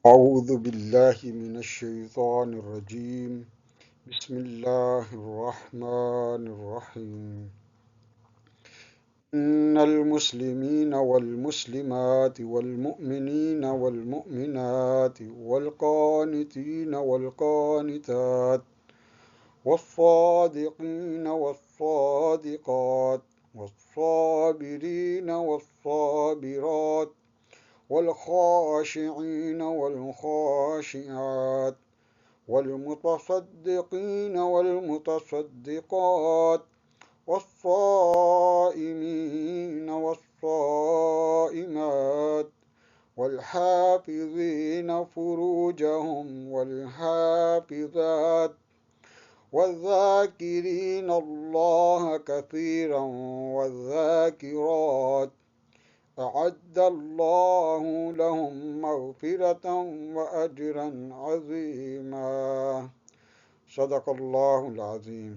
أعوذ بالله من الشيطان الرجيم. بسم الله الرحمن الرحيم. إن المسلمين والمسلمات والمؤمنين والمؤمنات والقانتين والقانتات والصادقين والصادقات والصابرين والصابرات والخاشعين والخاشعات والمتصدقين والمتصدقات والصائمين والصائمات والحافظين فروجهم والحافظات والذاكرين الله كثيرا والذاكرات أعد الله لهم مغفرة وأجرا عظيما. صدق اللہ العظیم.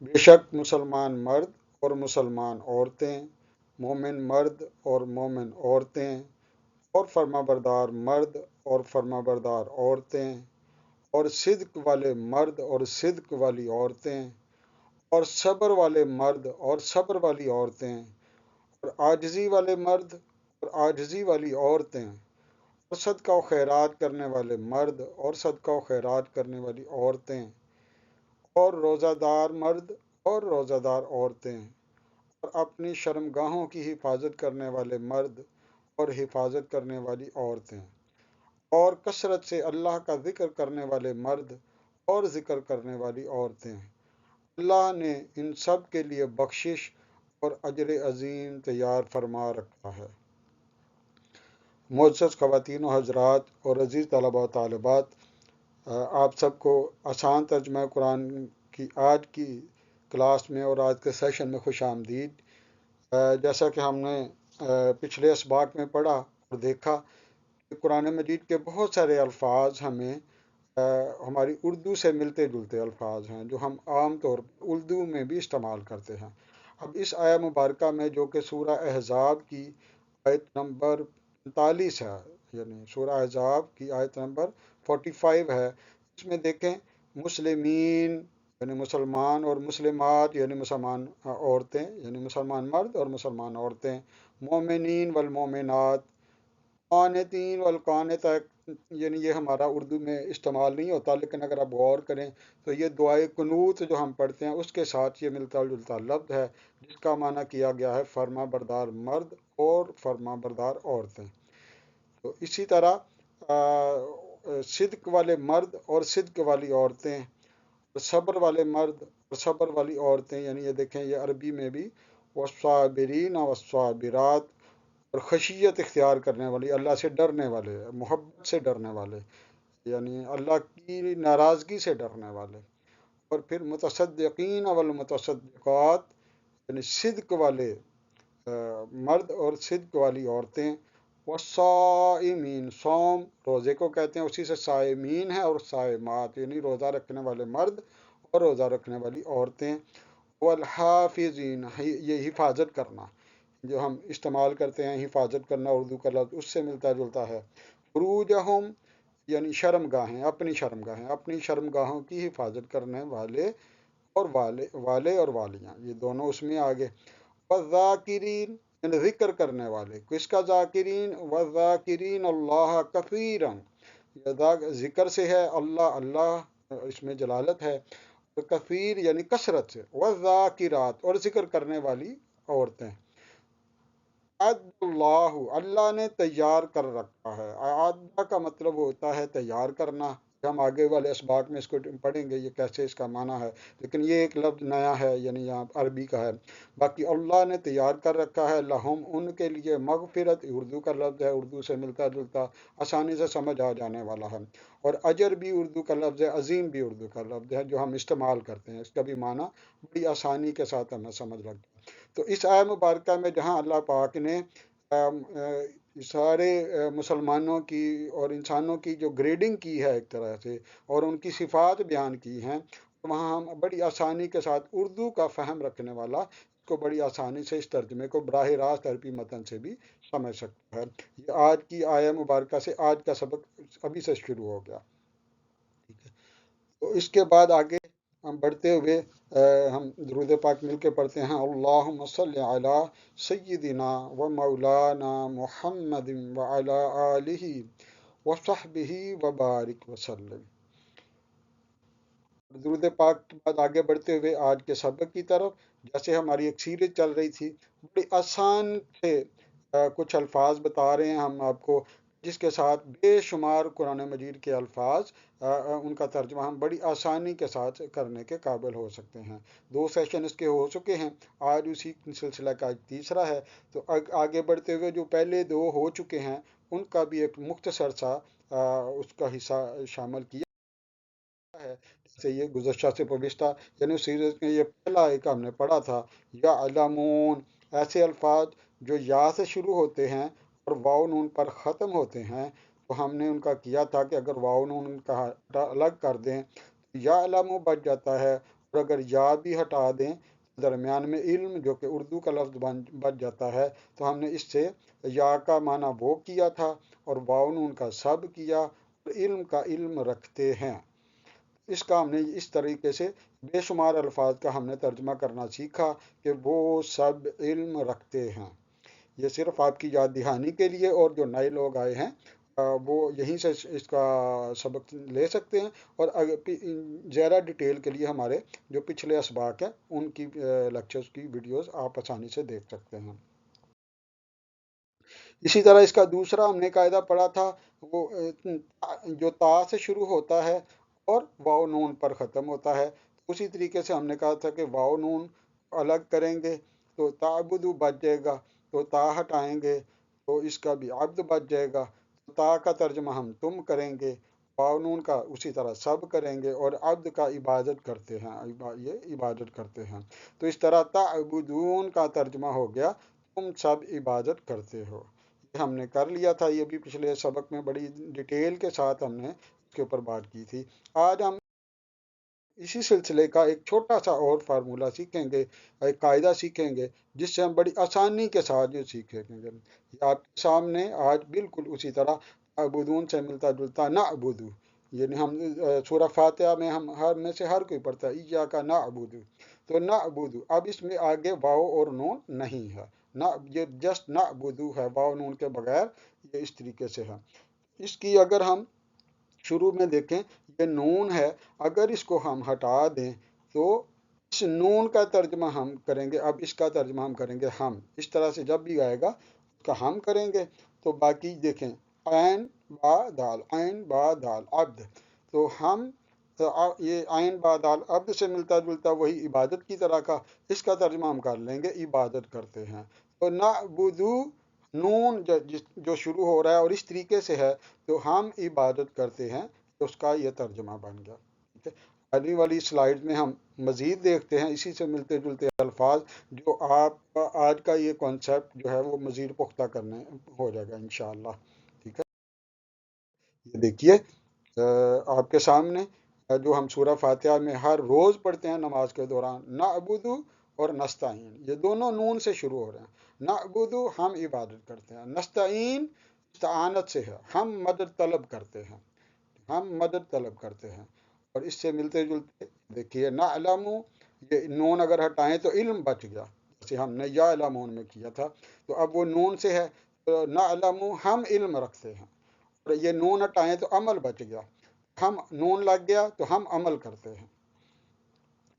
بے شک مسلمان مرد اور مسلمان عورتیں، مومن مرد اور مومن عورتیں، اور فرمانبردار مرد اور فرمانبردار عورتیں، اور صدق والے مرد اور صدق والی عورتیں، اور صبر والے مرد اور صبر والی عورتیں، اور عاجزی والے مرد اور عاجزی والی عورتیں، اور صدقہ و خیرات کرنے والے مرد اور صدقہ و خیرات کرنے والی عورتیں، اور روزہ دار مرد اور روزہ دار عورتیں، اور اپنی شرمگاہوں کی حفاظت کرنے والے مرد اور حفاظت کرنے والی عورتیں، اور کثرت سے اللہ کا ذکر کرنے والے مرد اور ذکر کرنے والی عورتیں. اللہ نے ان سب کے لیے بخشش اور اجر عظیم تیار فرما رکھا ہے. معزز خواتین و حضرات اور عزیز طلباء و طالبات، آپ سب کو آسان ترجمہ قرآن کی آج کی کلاس میں اور آج کے سیشن میں خوش آمدید. جیسا کہ ہم نے پچھلے اسباق میں پڑھا اور دیکھا کہ قرآن مجید کے بہت سارے الفاظ ہمیں ہماری اردو سے ملتے جلتے الفاظ ہیں جو ہم عام طور پر اردو میں بھی استعمال کرتے ہیں. اب اس آیہ مبارکہ میں جو کہ سورہ احزاب کی آیت نمبر 45 ہے، یعنی سورہ احزاب کی آیت نمبر 45 ہے، اس میں دیکھیں مسلمین یعنی مسلمان اور مسلمات یعنی مسلمان عورتیں یعنی مسلمان مرد اور مسلمان عورتیں، مومنین والمومنات، قانتین والقانتات، یعنی یہ ہمارا اردو میں استعمال نہیں ہوتا، لیکن اگر آپ غور کریں تو یہ دعائے قنوت جو ہم پڑھتے ہیں اس کے ساتھ یہ ملتا جلتا لفظ ہے، جس کا معنی کیا گیا ہے فرما بردار مرد اور فرما بردار عورتیں. تو اسی طرح صدق والے مرد اور صدق والی عورتیں، صبر والے مرد اور صبر والی عورتیں، یعنی یہ دیکھیں یہ عربی میں بھی والصابرین والصابرات، اور خشیت اختیار کرنے والی، اللہ سے ڈرنے والے، محبت سے ڈرنے والے، یعنی اللہ کی ناراضگی سے ڈرنے والے. اور پھر متصدقین والمتصدقات، یعنی صدق والے مرد اور صدق والی عورتیں، والصائمین، صوم روزے کو کہتے ہیں، اسی سے صائمین ہے، اور صائمات یعنی روزہ رکھنے والے مرد اور روزہ رکھنے والی عورتیں، والحافظین، یہ حفاظت کرنا جو ہم استعمال کرتے ہیں، حفاظت کرنا اردو کا لفظ اس سے ملتا جلتا ہے. فروجہم یعنی شرمگاہیں، اپنی شرمگاہوں کی حفاظت کرنے والے اور والے اور والیاں، یہ دونوں اس میں آگے. والذاکرین یعنی ذکر کرنے والے، کس کا ذاکرین؟ والذاکرین اللہ کثیرا، یہ ذکر سے ہے، اللہ اس میں جلالت ہے، کثیر یعنی کثرت سے، والذاکرات اور ذکر کرنے والی عورتیں. اللہ نے تیار کر رکھا ہے. اعادہ کا مطلب ہوتا ہے تیار کرنا، ہم آگے والے اسباق میں اس کو پڑھیں گے یہ کیسے اس کا معنی ہے، لیکن یہ ایک لفظ نیا ہے، یعنی یہاں عربی کا ہے. باقی اللہ نے تیار کر رکھا ہے لہم ان کے لیے مغفرت، اردو کا لفظ ہے، اردو سے ملتا جلتا، آسانی سے سمجھ آ جانے والا ہے. اور اجر بھی اردو کا لفظ ہے، عظیم بھی اردو کا لفظ ہے جو ہم استعمال کرتے ہیں، اس کا بھی معنی بڑی آسانی کے ساتھ ہمیں سمجھ لگتا ہے. تو اس آیہ مبارکہ میں جہاں اللہ پاک نے سارے مسلمانوں کی اور انسانوں کی جو گریڈنگ کی ہے ایک طرح سے، اور ان کی صفات بیان کی ہیں، وہاں ہم بڑی آسانی کے ساتھ اردو کا فہم رکھنے والا को बड़ी आसानी से इस तर्जमे को बराह रास्त अरबी मतन से भी समझ सकता है। ये आज की आया मुबारका से आज का सबक अभी से शुरू हो गया। ठीक है, तो इसके बाद आगे हम बढ़ते हुए हम दुरूद पाक मिल के पढ़ते हैं। अल्लाहुम्मा सल्लि अला सय्यिदिना व मौलाना मुहम्मदिन व अला आलिहि व सहबिही व बारिक वसल्लम। दुरूद पाक के बाद आगे बढ़ते हुए आज के सबक की तरफ, जैसे हमारी एक सीरीज चल रही थी, बड़ी आसान से कुछ अल्फाज बता रहे हैं हम आपको, जिसके साथ बेशुमार कुरान मजीद के अल्फाज उनका तर्जुमा हम बड़ी आसानी के साथ करने के काबिल हो सकते हैं। 2 सेशन इसके हो चुके हैं, आज उसी सिलसिला का तीसरा है। तो आगे बढ़ते हुए जो पहले 2 हो चुके हैं उनका भी एक मुख्तसर सा उसका हिस्सा शामिल किया है। जैसे ये गुज़श्ता से पबिश्ता यानी सीरीज में ये पहला एक हमने पढ़ा था, या अलमून, ऐसे अल्फाज जो या से शुरू होते हैं और वाव नून पर ख़त्म होते हैं, तो हमने उनका किया था कि अगर वाव नून का अलग कर दें तो या अलमू बच जाता है, और अगर या भी हटा दें तो दरमियान में इल्म जो कि उर्दू का लफ्ज़ बच जाता है। तो हमने इससे या का माना वो किया था और वाव नून का सब किया, और इल्म का इल्म रखते हैं। इसका हमने इस तरीके से बेशुमार अल्फाज का हमने तर्जमा करना सीखा कि वो सब इल्म रखते हैं। ये सिर्फ आपकी याद दहानी के लिए, और जो नए लोग आए हैं वो यहीं से इसका सबक ले सकते हैं, और ज़्यादा डिटेल के लिए हमारे जो पिछले असबाक हैं उनकी लेक्चर्स की वीडियोस आप आसानी से देख सकते हैं। इसी तरह इसका दूसरा हमने कायदा पढ़ा था, वो जो ता से शुरू होता है और वाव नून पर ख़त्म होता है। तो उसी तरीके से हमने कहा था कि वाव नून अलग करेंगे तो ताबुदु बच जाएगा, तो ता हटाएंगे तो इसका भी अब्द बच जाएगा। तो ता का तर्जमा हम तुम करेंगे, वाव नून का उसी तरह सब करेंगे, और अब्द का इबादत करते हैं, ये इबादत करते हैं। तो इस तरह ताबुदून का तर्जमा हो गया तुम सब इबादत करते हो। हमने कर लिया था, ये भी पिछले सबक में बड़ी डिटेल के साथ हमने इसके ऊपर बात की थी। आज हम इसी सिलसिले का एक छोटा सा और फार्मूला सीखेंगे, एक कायदा सीखेंगे, जिससे हम बड़ी आसानी के साथ ये सीखेंगे। ये आपके सामने आज बिल्कुल उसी तरह अबुदून से मिलता जुलता ना अबुदू, यानी हम सूरह फातिहा में हम हर में से हर कोई पढ़ता है इय्या का ना अबुदू, तो ना अबुदू अब इसमें आगे वाव और नून नहीं है, ना ये जस्ट ना अबुदू है, वाव नून के बगैर ये इस तरीके से है। इसकी अगर हम शुरू में देखें, ये नून है, अगर इसको हम हटा दें तो इस नून का तर्जमा हम करेंगे, अब इसका तर्जमा हम करेंगे हम, इस तरह से जब भी आएगा उसका हम करेंगे। तो बाकी देखें, ऐन बा दाल अब्द, तो हम तो ये आइन बा दाल अब्द से मिलता जुलता वही इबादत की तरह का, इसका तर्जमा हम कर लेंगे इबादत करते हैं। तो ना बुदू नून जो शुरू हो रहा है और इस तरीके से है, तो हम इबादत करते हैं, तो उसका यह तर्जमा बन गया। ठीक है, आने वाली स्लाइड में हम मज़ीद देखते हैं इसी से मिलते जुलते अल्फाज, जो आप आज का ये कॉन्सेप्ट जो है वो मज़ीद पुख्ता करने हो जाएगा इंशाअल्लाह। ठीक है, ये देखिए आपके सामने जो हम सूरह फातिहा में हर रोज़ पढ़ते हैं नमाज के दौरान, ना अबुदू और नस्ताइन, ये दोनों नून से शुरू हो रहे हैं। ना अबुदू हम इबादत करते हैं, नस्ताइन इस्तानत से है, हम मदद तलब करते हैं, हम मदद तलब करते हैं। और इससे मिलते जुलते देखिए ना अलमू, ये नून अगर हटाएं तो इल्म बच गया, जैसे हमने या अलमून में किया था, तो अब वो नून से है, तो ना अलमू हम इल्म रखते हैं, और ये नून हटाएं तो अमल बच गया, हम नून लग गया तो हम अमल करते हैं।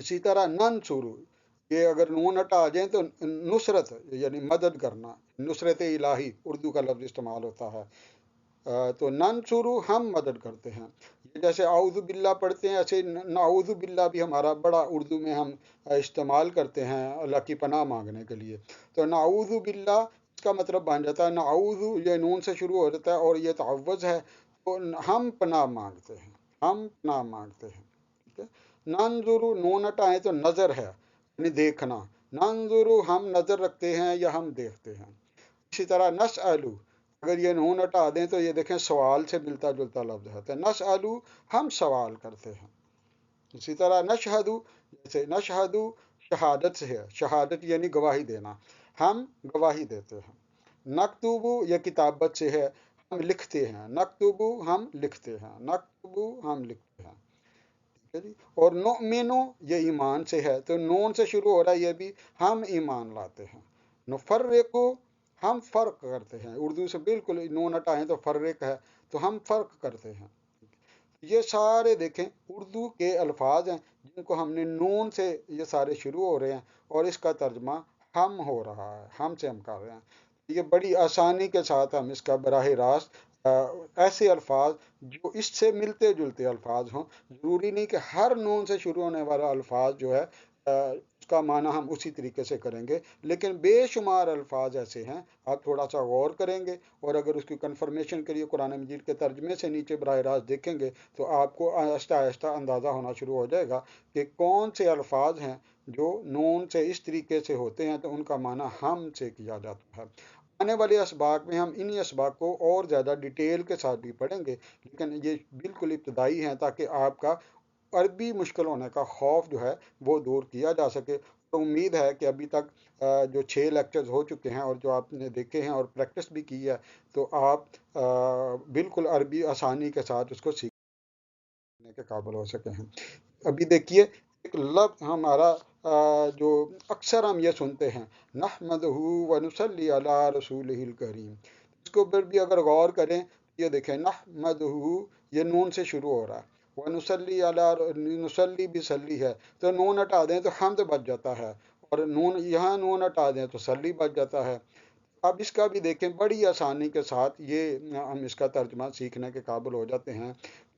इसी तरह नन शुरू, ये अगर नून हटा जाए तो नुसरत यानी मदद करना, नुसरत इलाही उर्दू का लफ्ज़ इस्तेमाल होता है। तो नन शुरू हम मदद करते हैं, ये जैसे आउज़ु बिल्ला पढ़ते हैं, ऐसे नाउज़ु बिल्ला भी हमारा बड़ा उर्दू में हम इस्तेमाल करते हैं अल्लाह की पनाह मांगने के लिए। तो नाउज़ु बिल्ला इसका मतलब बन जाता है नाउज़ु, ये नून से शुरू हो जाता है और ये तअव्वुज़ है, तो हम पनाह मांगते हैं, हम पनाह मांगते हैं। ठीक है, नंजुरु नून हटाएं तो नज़र है यानी देखना, नंजुरु हम नज़र रखते हैं या हम देखते हैं। इसी तरह नसअलु, अगर ये नून हटा दें तो ये देखें सवाल से मिलता जुलता लफ्ज़ है, तो नसअलु हम सवाल करते हैं। इसी तरह नशहदु, जैसे नशहदु शहादत से है। शहादत यानी गवाही देना, हम गवाही देते हैं। नक्तुबु ये किताबत से है, हम लिखते हैं। नक्तुबु हम लिखते हैं, नक्तुबु हम लिखते हैं। ठीक है जी। और नुमिनु ये ईमान से है, तो नून से शुरू हो रहा है, ये भी हम ईमान लाते हैं। नुफर्रिकु हम फर्क करते हैं, उर्दू से बिल्कुल नून हटाएं तो फर्रिक है, तो हम फर्क करते हैं। ये सारे देखें उर्दू के अल्फाज हैं जिनको हमने नून से ये सारे शुरू हो रहे हैं, और इसका तर्जमा हम हो रहा है, हम से हम कर रहे हैं। ये बड़ी आसानी के साथ हम इसका बराह रास्त ऐसे अल्फाज जो इससे मिलते जुलते अल्फाज हों, ज़रूरी नहीं कि हर नून से शुरू होने वाला अल्फाज जो है उसका माना हम उसी तरीके से करेंगे, लेकिन बेशुमार अल्फाज ऐसे हैं, आप थोड़ा सा गौर करेंगे और अगर उसकी कंफर्मेशन के लिए कुरान मजीद के तर्जमे से नीचे बराह रास्त देखेंगे तो आपको आहिस्ता आहिस्ता अंदाज़ा होना शुरू हो जाएगा कि कौन से अल्फाज हैं जो नून से इस तरीके से होते हैं तो उनका माना हम से किया जाता है। आने वाले असबाक में हम इन्हीं असबाक को और ज़्यादा डिटेल के साथ भी पढ़ेंगे, लेकिन ये बिल्कुल इब्तदाई हैं ताकि आपका अरबी मुश्किल होने का खौफ जो है वो दूर किया जा सके। तो उम्मीद है कि अभी तक जो 6 लेक्चर्स हो चुके हैं और जो आपने देखे हैं और प्रैक्टिस भी की है, तो आप बिल्कुल अरबी आसानी के साथ उसको सीखने के काबिल हो सके हैं। अभी देखिए एक लफ्ज़ हमारा जो अक्सर हम ये सुनते हैं, नहमदहू व नुसल्ली अला रसूलिहिल करीम, इसको पर भी अगर गौर करें, ये देखें नहमदहू ये नून से शुरू हो रहा है, व नुसल्ली अला नुसल्ली भी सल्ली है, तो नून हटा दें तो हमद बच जाता है, और नून यहाँ नून हटा दें तो सल्ली बच जाता है। अब इसका भी देखें बड़ी आसानी के साथ ये हम इसका तर्जमा सीखने के काबिल हो जाते हैं।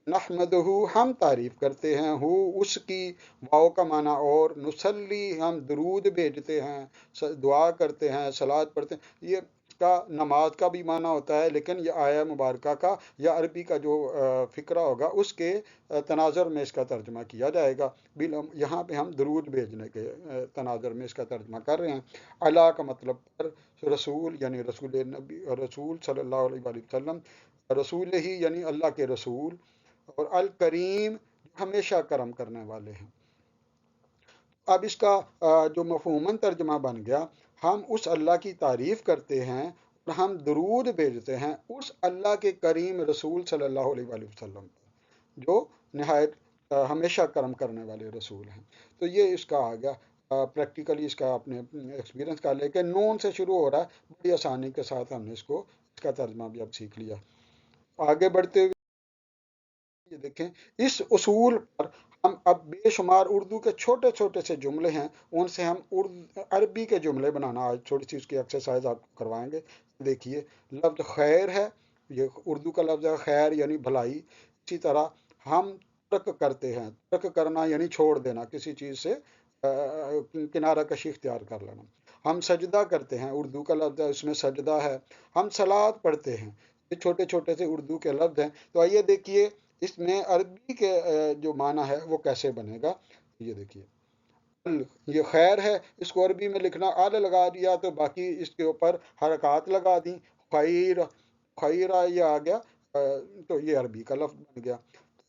नहमदहू हम तारीफ करते हैं, हु उसकी, वाओ का माना और, नुसल्ली हम दरूद भेजते हैं, दुआ करते हैं, सलात पढ़ते हैं। ये इसका नमाज का भी माना होता है, लेकिन ये आया मुबारक का या अरबी का जो फ़िक्रा होगा उसके तनाज़र में इसका तर्जमा किया जाएगा। बिल यहाँ पे हम दरूद भेजने के तनाज़र में इसका तर्जमा कर रहे हैं। अला का मतलब पर, रसूल यानी रसूल नबी, रसूल सल्लल्लाहु अलैहि वसल्लम, रसूल ही यानी अल्लाह के रसूल, और अल करीम हमेशा करम करने वाले हैं। अब इसका जो मफहूमन तर्जमा बन गया, हम उस अल्लाह की तारीफ करते हैं और हम दरूद भेजते हैं उस अल्लाह के करीम रसूल सल्लल्लाहु अलैहि वसल्लम पर, जो नहायत हमेशा करम करने वाले रसूल हैं। तो ये इसका आ गया। प्रैक्टिकली इसका आपने एक्सपीरियंस कर, लेकिन नून से शुरू हो रहा है, बड़ी आसानी के साथ हमने इसको इसका तर्जमा भी अब सीख लिया। आगे बढ़ते हुए ये देखें इस उसूल पर हम अब बेशुमार उर्दू के छोटे छोटे से जुमले हैं, उनसे हम अरबी के जुमले बनाना आज थोड़ी सी उसकी एक्सरसाइज आपको करवाएंगे। देखिए लफ्ज़ खैर है, ये उर्दू का लफ्ज़ है खैर यानी भलाई। इसी तरह हम तर्क करते हैं, तर्क करना यानी छोड़ देना, किसी चीज़ से किनारा कशी इख्तियार कर लेना। हम सजदा करते हैं, उर्दू का लफ्ज़ है उसमें सजदा है। हम सलाद पढ़ते हैं, ये छोटे छोटे से उर्दू के लफ्ज़ हैं। तो आइए देखिए इसमें अरबी के जो माना है वो कैसे बनेगा। ये देखिए ये खैर है, इसको अरबी में लिखना अल लगा दिया तो बाकी इसके ऊपर हरकत लगा दी, खैर खैरा ये आ गया, तो ये अरबी का लफ्ज़ बन गया।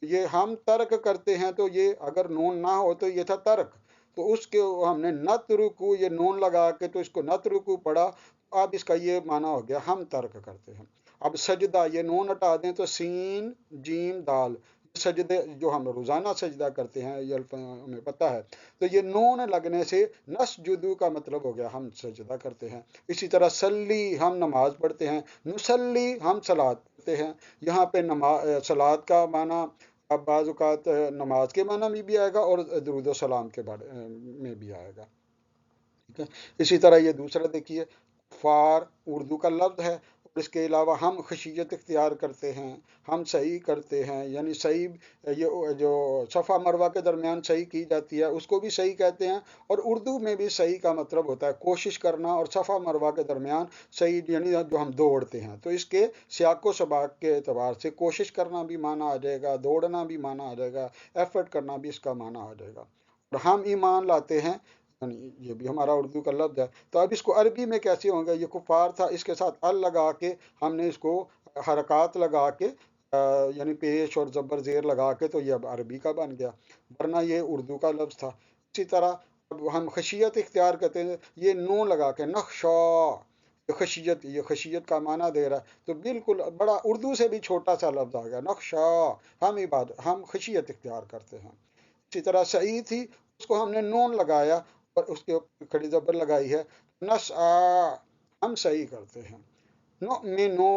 ये हम तर्क करते हैं, तो ये अगर नून ना हो तो ये था तर्क, तो उसके हमने नतरुकु ये नून लगा के तो इसको नतरुकु पढ़ा, अब इसका ये माना हो गया हम तर्क करते हैं। अब सजदा ये नून हटा दें तो सीन जीम दाल, सजदे जो हम रोज़ाना सजदा करते हैं ये हमें पता है, तो ये नून लगने से नसजुदू का मतलब हो गया हम सजदा करते हैं। इसी तरह सल्ली हम नमाज पढ़ते हैं, नुसल्ली हम सलात पढ़ते हैं। यहाँ पे नमाज सलात का माना अब बाज़ औक़ात नमाज के माना में भी आएगा और दरूद सलाम के बारे में भी आएगा। ठीक है। इसी तरह ये दूसरा देखिए फार उर्दू का लफ्ज़ है, और इसके अलावा हम खशियत इख्तियार करते हैं, हम सही करते हैं, यानी सही ये जो सफ़ा मरवा के दरमियान सही की जाती है उसको भी सही कहते हैं। और उर्दू में भी सही का मतलब होता है कोशिश करना, और सफ़ा मरवा के दरमियान सही यानी जो हम दौड़ते हैं, तो इसके सियाको सबाक के अतबार से कोशिश करना भी माना आ जाएगा, दौड़ना भी माना आ जाएगा, एफर्ट करना भी इसका माना आ जाएगा। और हम ईमान लाते हैं, यानी ये भी हमारा उर्दू का लफ्ज़ है। तो अब इसको अरबी में कैसे होंगे, ये कुफार था, इसके साथ अल लगा के हमने इसको हरकत लगा के यानी पेश और ज़बर ज़ेर लगा के, तो ये अब अरबी का बन गया, वरना ये उर्दू का लफ्ज़ था। इसी तरह اب ہم خشیت اختیار کرتے ہیں، یہ نون لگا کے نخشا، یہ خشیت کا معنی دے رہا ہے، تو بالکل بڑا اردو سے بھی چھوٹا سا لفظ آ گیا نخشا، ہم خشیت اختیار کرتے ہیں۔ اسی طرح سعید تھی، اس کو ہم نے نون لگایا اور اس کے اوپر کھڑی زبر لگائی ہے، نسعا، ہم صحیح کرتے ہیں، نؤمنو،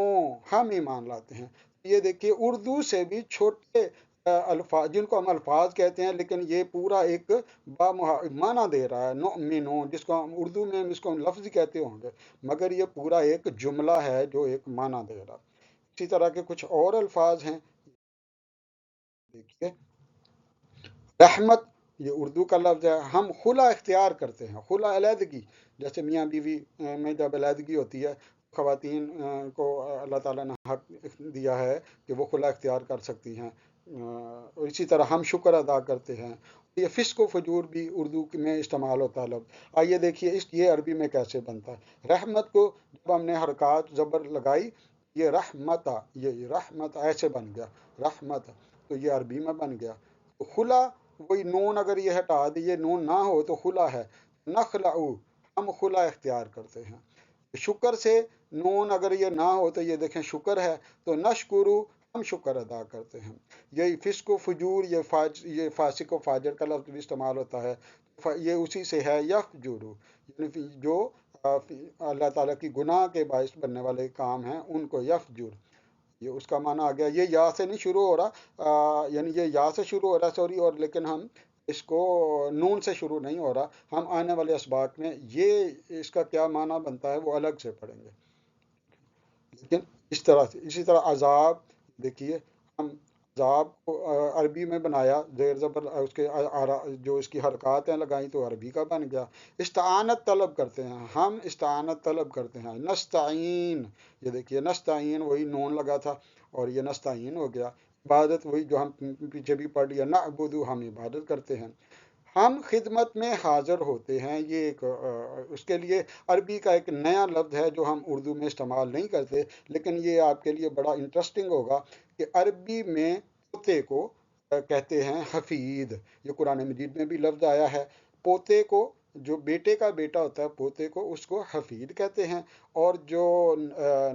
ہم ایمان لاتے ہیں۔ یہ دیکھیے اردو سے بھی چھوٹے الفاظ جن کو ہم الفاظ کہتے ہیں، لیکن یہ پورا ایک معنی دے رہا ہے، نؤمنو، جس کو ہم اردو میں اس کو ہم لفظ کہتے ہوں گے، مگر یہ پورا ایک جملہ ہے جو ایک معنی دے رہا ہے۔ اسی طرح کے کچھ اور الفاظ ہیں، دیکھیے رحمت، یہ اردو کا لفظ ہے، ہم خلا اختیار کرتے ہیں، خلا علیحدگی، جیسے میاں بیوی میں جب علیحدگی ہوتی ہے، خواتین کو اللہ تعالیٰ نے حق دیا ہے کہ وہ خلا اختیار کر سکتی ہیں، اور اسی طرح ہم شکر ادا کرتے ہیں۔ یہ فسق و فجور بھی اردو میں استعمال ہوتا ہے لفظ۔ آئیے دیکھیے یہ عربی میں کیسے بنتا ہے۔ رحمت کو جب ہم نے حرکات زبر لگائی، یہ رحمت، یہ رحمت ایسے بن گیا رحمت، تو یہ عربی میں بن گیا۔ تو خلا، وہی نون اگر یہ ہٹا دی، یہ نون نہ ہو تو خلا ہے، نخلعو، ہم خلا اختیار کرتے ہیں۔ شکر سے نون اگر یہ نہ ہو تو یہ دیکھیں شکر ہے، تو نشکرو، ہم شکر ادا کرتے ہیں۔ یہی فسق و فجور، یہ فاسق و فاجر کا لفظ بھی استعمال ہوتا ہے، یہ اسی سے ہے، یفجرو، یعنی جو اللہ تعالیٰ کی گناہ کے باعث بننے والے کام ہیں ان کو یفجر، یہ اس کا معنی آ گیا۔ یہ یا سے نہیں شروع ہو رہا، یعنی یہ یا سے شروع ہو رہا سوری، اور لیکن ہم اس کو نون سے شروع نہیں ہو رہا، ہم آنے والے اسباق میں یہ اس کا کیا معنی بنتا ہے وہ الگ سے پڑھیں گے، لیکن اس طرح سے اسی طرح عذاب، دیکھیے ہم عذاب کو عربی میں بنایا، زیر زبر اس کے جو اس کی حرکات ہیں لگائیں تو عربی کا بن گیا۔ استعانت طلب کرتے ہیں، ہم استعانت طلب کرتے ہیں، نستعین، یہ دیکھیے نستعین، وہی نون لگا تھا اور یہ نستعین ہو گیا۔ عبادت، وہی جو ہم پیچھے بھی پڑھ لیا، نعبدو، ہم عبادت کرتے ہیں۔ ہم خدمت میں حاضر ہوتے ہیں، یہ ایک اس کے لیے عربی کا ایک نیا لفظ ہے جو ہم اردو میں استعمال نہیں کرتے، لیکن یہ آپ کے لیے بڑا انٹرسٹنگ ہوگا کہ عربی میں پوتے کو کہتے ہیں حفید، یہ قرآن مجید میں بھی لفظ آیا ہے۔ پوتے کو، جو بیٹے کا بیٹا ہوتا ہے پوتے کو، اس کو حفید کہتے ہیں، اور جو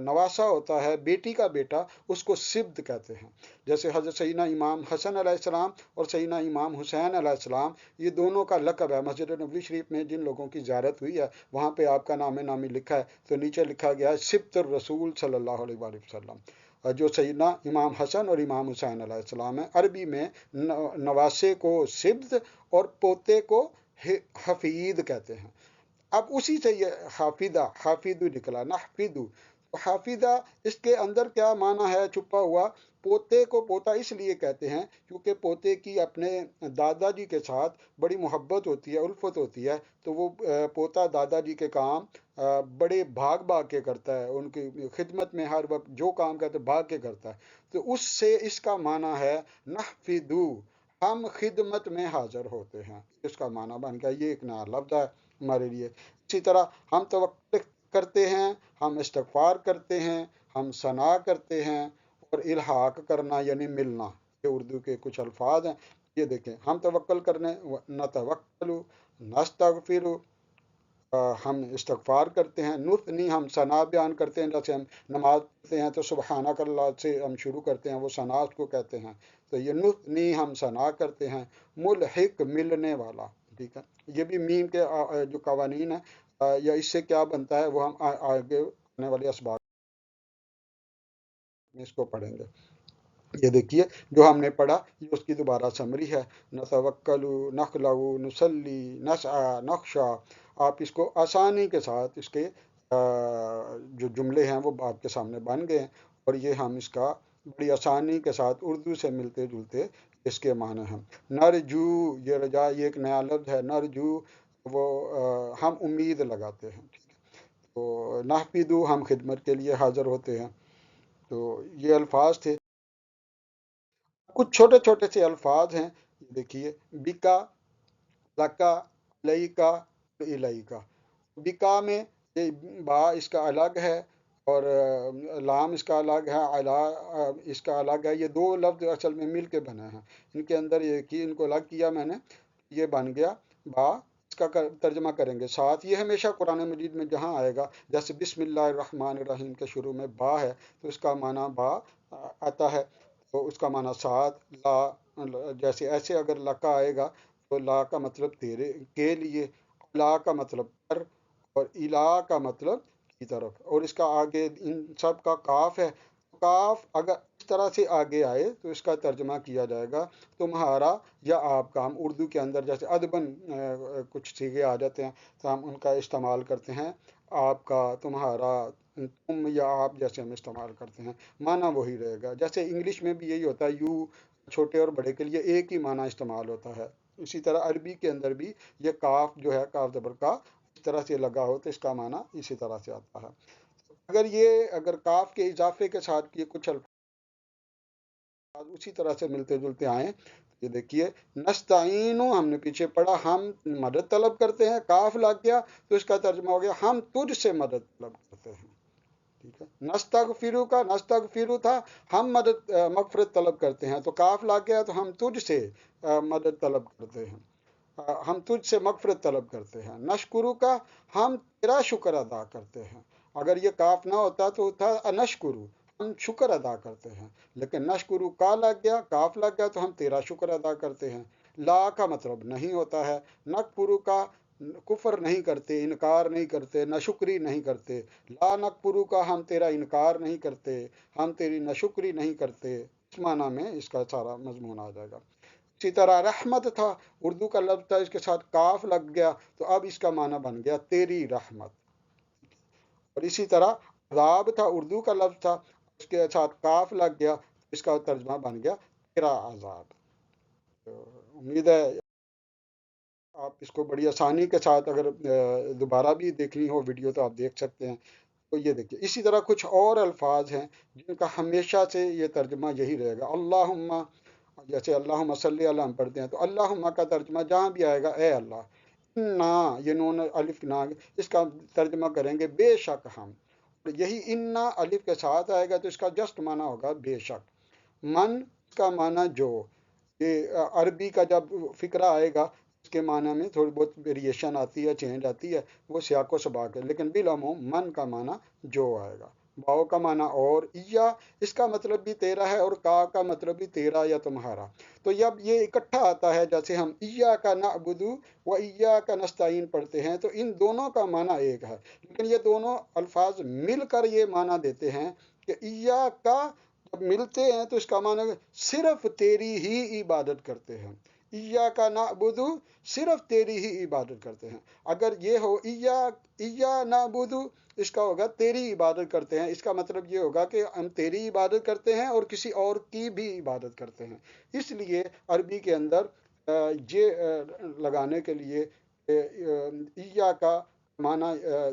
نواسا ہوتا ہے بیٹی کا بیٹا اس کو سبد کہتے ہیں۔ جیسے حضرت سیدنا امام حسن علیہ السلام اور سیدنا امام حسین علیہ السلام، یہ دونوں کا لقب ہے۔ مسجد نبوی شریف میں جن لوگوں کی زیارت ہوئی ہے وہاں پہ آپ کا نام نامی لکھا ہے، تو نیچے لکھا گیا ہے سبط الرسول صلی اللہ علیہ وآلہ وسلم، جو سیدنا امام حسن اور امام حسین علیہ السلام ہے۔ عربی میں نواسے کو سبط اور پوتے کو حفید کہتے ہیں۔ اب اسی سے یہ حافظہ، حافظو نکلا، نحفظو، تو حافظہ اس کے اندر کیا معنی ہے چھپا ہوا؟ پوتے کو پوتا اس لیے کہتے ہیں کیونکہ پوتے کی اپنے دادا جی کے ساتھ بڑی محبت ہوتی ہے، الفت ہوتی ہے، تو وہ پوتا دادا جی کے کام بڑے بھاگ بھاگ کے کرتا ہے، ان کی خدمت میں ہر وقت جو کام کرتے بھاگ کے کرتا ہے، تو اس سے اس کا معنی ہے نحفظو، ہم خدمت میں حاضر ہوتے ہیں، اس کا معنی بن گیا، یہ ایک نیا لفظ ہے ہمارے لیے۔ اسی طرح ہم توکل کرتے ہیں، ہم استغفار کرتے ہیں، ہم ثنا کرتے ہیں، اور الحاق کرنا یعنی ملنا، یہ اردو کے کچھ الفاظ ہیں۔ یہ دیکھیں، ہم توکل کرنے، نتوکل، نستغفر، ہم استغفار کرتے ہیں، نثنی، ہم ثنا بیان کرتے ہیں، جیسے ہم نماز پڑھتے ہیں تو سبحانک اللہ سے ہم شروع کرتے ہیں، وہ ثنا اس کو کہتے ہیں، تو یہ نثنی، ہم ثنا کرتے ہیں، ملحق، ملنے والا، ٹھیک ہے۔ یہ بھی میم کے جو قوانین ہیں یا اس سے کیا بنتا ہے وہ ہم آگے آنے والے اسباق میں اس کو پڑھیں گے۔ یہ دیکھیے جو ہم نے پڑھا یہ اس کی دوبارہ سمری ہے، نتوکل، نخلع، نصلی، نسعى، نخشع، آپ اس کو آسانی کے ساتھ اس کے جو جملے ہیں وہ آپ کے سامنے بن گئے ہیں، اور یہ ہم اس کا بڑی آسانی کے ساتھ اردو سے ملتے جلتے اس کے معنی ہیں۔ نرجو، یہ رجا، یہ ایک نیا لفظ ہے، نرجو، وہ ہم امید لگاتے ہیں، تو نحفظو، ہم خدمت کے لیے حاضر ہوتے ہیں۔ تو یہ الفاظ تھے، کچھ چھوٹے چھوٹے سے الفاظ ہیں، دیکھیے بکا، لکا، لئیکا، الئیکا۔ بکا میں یہ با اس کا الگ ہے اور لام اس کا الگ ہے، علا اس کا الگ ہے، یہ دو لفظ اصل میں مل کے بنے ہیں، ان کے اندر یہ ان کو الگ کیا میں نے، یہ بن گیا با، اس इसका तर्जमा करेंगे साथ। ये हमेशा कुरान मजीद में जहाँ आएगा, जैसे बिस्मिल्लाहिर्रहमानिर्रहीम के शुरू में बा है तो इसका माना बा आता है, तो उसका माना साथ। जैसे ऐसे अगर ला का आएगा तो ला का मतलब तेरे के लिए, ला का मतलब पर, और इला का मतलब की तरफ। और इसका आगे इन सब का काफ है, काफ अगर इस तरह से आगे आए तो इसका तर्जमा किया जाएगा तुम्हारा या आपका। हम उर्दू के अंदर जैसे अदबन कुछ सीगे आ जाते हैं तो हम उनका इस्तेमाल करते हैं, आपका, तुम्हारा, तुम या आप जैसे हम इस्तेमाल करते हैं, माना वही रहेगा। जैसे इंग्लिश में भी यही होता है, यू छोटे और बड़े के लिए एक ही माना इस्तेमाल होता है। इसी तरह अरबी के अंदर भी ये काफ जो है, काफ जबर का इस तरह से लगा हो तो इसका माना इसी तरह से आता है। अगर काफ के इजाफे के साथ ये कुछ अल्फाज उसी तरह से मिलते जुलते आए, ये देखिए नस्ताइनु हमने पीछे पढ़ा, हम मदद तलब करते हैं, काफ लग गया तो इसका तर्जुमा हो गया हम तुझसे मदद तलब करते हैं। ठीक है, नस्तगफिरु का नस्तगफिरु था, हम मदद मगफरत तलब करते हैं, तो काफ लग गया तो हम तुझसे मदद तलब करते हैं, हम तुझसे मगफरत तलब करते हैं। नशकुरु का हम तेरा शुक्र अदा करते हैं, अगर ये काफ ना होता तो था अनशकुरु, हम शुक्र अदा करते हैं। लेकिन नशकुरु का लग गया, काफ लग गया तो हम तेरा शुक्र अदा करते हैं। ला का मतलब नहीं होता है। नकपुरु का कुफर नहीं करते, इनकार नहीं करते, नशुक्री नहीं करते। ला नकपुरु का हम तेरा इनकार नहीं करते, हम तेरी नशुक्री नहीं करते। इस माना में इसका सारा मजमून आ जाएगा। इसी तरह रहमत था, उर्दू का लफ्ज था, इसके साथ काफ लग गया तो अब इसका माना बन गया तेरी रहमत। और इसी तरह अजाब था, उर्दू का लफ्ज था, उसके साथ काफ लग गया तो इसका तर्जमा बन गया तेरा अजाब। तो उम्मीद है आप इसको बड़ी आसानी के साथ, अगर दोबारा भी देखनी हो वीडियो तो आप देख सकते हैं। तो ये देखिए इसी तरह कुछ और अल्फाज हैं जिनका हमेशा से ये तर्जमा यही रहेगा, अल्लाहुम्मा। जैसे अल्लाहुम्मा सल्ली अला हम पढ़ते हैं तो अल्लाहुम्मा का तर्जमा जहाँ भी आएगा ए अल्लाह। इन्ना, ये नून अलिफ ना, इसका तर्जमा करेंगे बेशक हम। यही इन्ना अलिफ के साथ आएगा तो इसका जस्ट माना होगा बेशक। मन का माना जो, ये अरबी का जब फिक्रा आएगा इसके माना में थोड़ी बहुत वेरिएशन आती है, चेंज आती है, वो सियाको सबाक है, लेकिन बिलअमूम मन का माना जो आएगा। बाओ का माना और, इया इसका मतलब भी तेरा है और का मतलब भी तेरा या तुम्हारा। तो जब ये इकट्ठा आता है, जैसे हम इया का नअबुदु व इया का नस्ताइन पढ़ते हैं तो इन दोनों का माना एक है, लेकिन ये दोनों अल्फाज मिलकर ये माना देते हैं कि इया का जब मिलते हैं तो इसका माना सिर्फ तेरी ही इबादत करते हैं। इया का नाबुदु, सिर्फ तेरी ही इबादत करते हैं। अगर ये हो इया इया नाबुदु, इसका होगा तेरी इबादत करते हैं, इसका मतलब ये होगा कि हम तेरी इबादत करते हैं और किसी और की भी इबादत करते हैं। इसलिए अरबी के अंदर ये लगाने के लिए इया का माना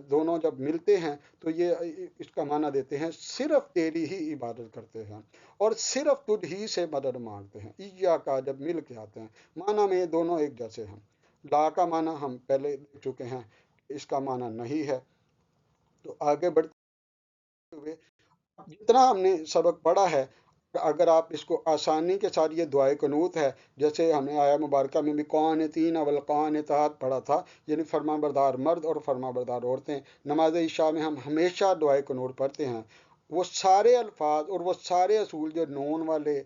दोनों जब मिलते हैं तो ये इसका माना देते हैं सिर्फ तेरी ही इबादत करते हैं और सिर्फ तुझ ही से मदद मांगते हैं। इया का जब मिल के आते हैं माना में ये दोनों एक जैसे हैं। ला का माना हम पहले देख चुके हैं, इसका माना नहीं है। तो आगे बढ़ते हुए जितना हमने सबक पढ़ा है, अगर आप इसको आसानी के साथ, ये दुआए कनूत है, जैसे हमने आया मुबारका में भी कौन तीन अवल कौन तात पढ़ा था, यानी फरमा बरदार मर्द और फरमा बरदार औरतें। नमाज इशा में हम हमेशा दुआए कनूत पढ़ते हैं। वो सारे अल्फाज और वो सारे असूल जो नून वाले,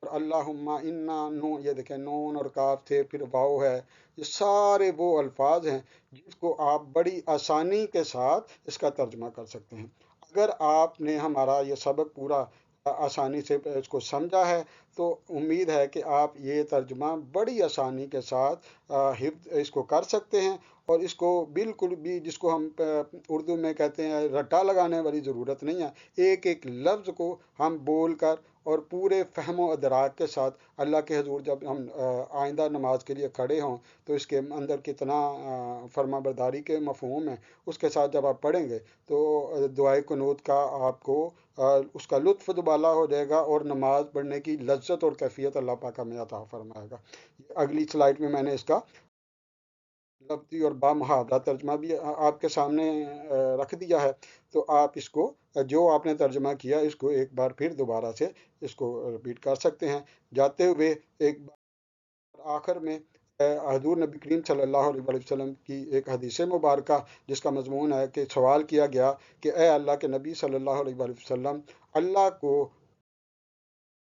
और अल्लाहुम्मा इन्ना नून, ये देखें नून और काफ थे, फिर वाव है, ये सारे वो अल्फाज हैं जिसको आप बड़ी आसानी के साथ इसका तर्जमा कर सकते हैं। अगर आपने हमारा ये सबक पूरा आसानी से इसको समझा है तो उम्मीद है कि आप ये तर्जमा बड़ी आसानी के साथ हिफ्ज इसको कर सकते हैं। और इसको बिल्कुल भी, जिसको हम उर्दू में कहते हैं, रट्टा लगाने वाली ज़रूरत नहीं है। एक एक लफ्ज़ को हम बोल कर और पूरे फ़हम व अदराक के साथ अल्लाह के हजूर जब हम आइंदा नमाज के लिए खड़े हों तो इसके अंदर कितना फर्माबरदारी के मफ़हूम है, उसके साथ जब आप पढ़ेंगे तो दुआए कुनूत का आपको उसका लुत्फ़ दुबाला हो जाएगा और नमाज पढ़ने की लज्जत और कैफियत अल्लाह पाक हमें अता फरमाएगा। अगली स्लाइड में मैंने इसका लफ्ज़ी और बामुहावरा तर्जमा भी आपके सामने रख दिया है। तो आप इसको जो आपने तर्जमा किया इसको एक बार फिर दोबारा से इसको रिपीट कर सकते हैं। जाते हुए एक बार आखिर में حضور نبی کریم صلی اللہ علیہ وسلم کی ایک حدیث مبارکہ جس کا مضمون ہے کہ سوال کیا گیا کہ اے اللہ کے نبی صلی اللہ علیہ وسلم، اللہ کو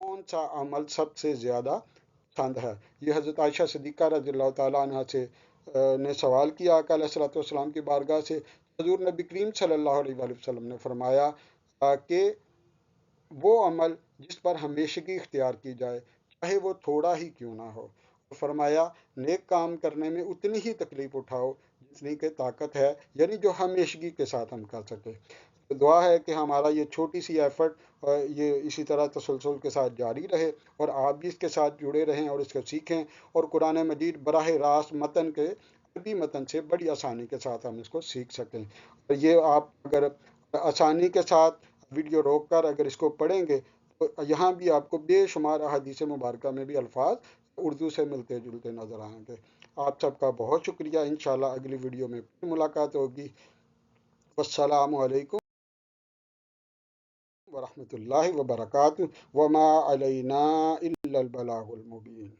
کون سا عمل سب سے زیادہ پسند ہے؟ یہ حضرت عائشہ صدیقہ رضی اللہ تعالیٰ عنہ سے نے سوال کیا آقا علیہ الصلوۃ والسلام کی بارگاہ سے۔ حضور نبی کریم صلی اللہ علیہ وسلم نے فرمایا کہ وہ عمل جس پر ہمیشگی اختیار کی جائے، چاہے وہ تھوڑا ہی کیوں نہ ہو۔ فرمایا نیک کام کرنے میں اتنی ہی تکلیف اٹھاؤ جتنی کہ طاقت ہے، یعنی جو ہمیشگی کے ساتھ ہم کر سکے۔ تو دعا ہے کہ ہمارا یہ چھوٹی سی ایفرٹ یہ اسی طرح تسلسل کے ساتھ جاری رہے، اور آپ بھی اس کے ساتھ جڑے رہیں اور اس کو سیکھیں، اور قرآن مجید براہ راست متن کے عربی متن سے بڑی آسانی کے ساتھ ہم اس کو سیکھ سکیں۔ اور یہ آپ اگر آسانی کے ساتھ ویڈیو روک کر اگر اس کو پڑھیں گے تو یہاں بھی آپ کو بے شمار احادیث مبارکہ میں بھی الفاظ اردو سے ملتے جلتے نظر آئیں گے۔ آپ سب کا بہت شکریہ، انشاءاللہ اگلی ویڈیو میں پھر ملاقات ہوگی۔ والسلام علیکم ورحمۃ اللہ وبرکاتہ، وما علینا الا البلاغ المبین۔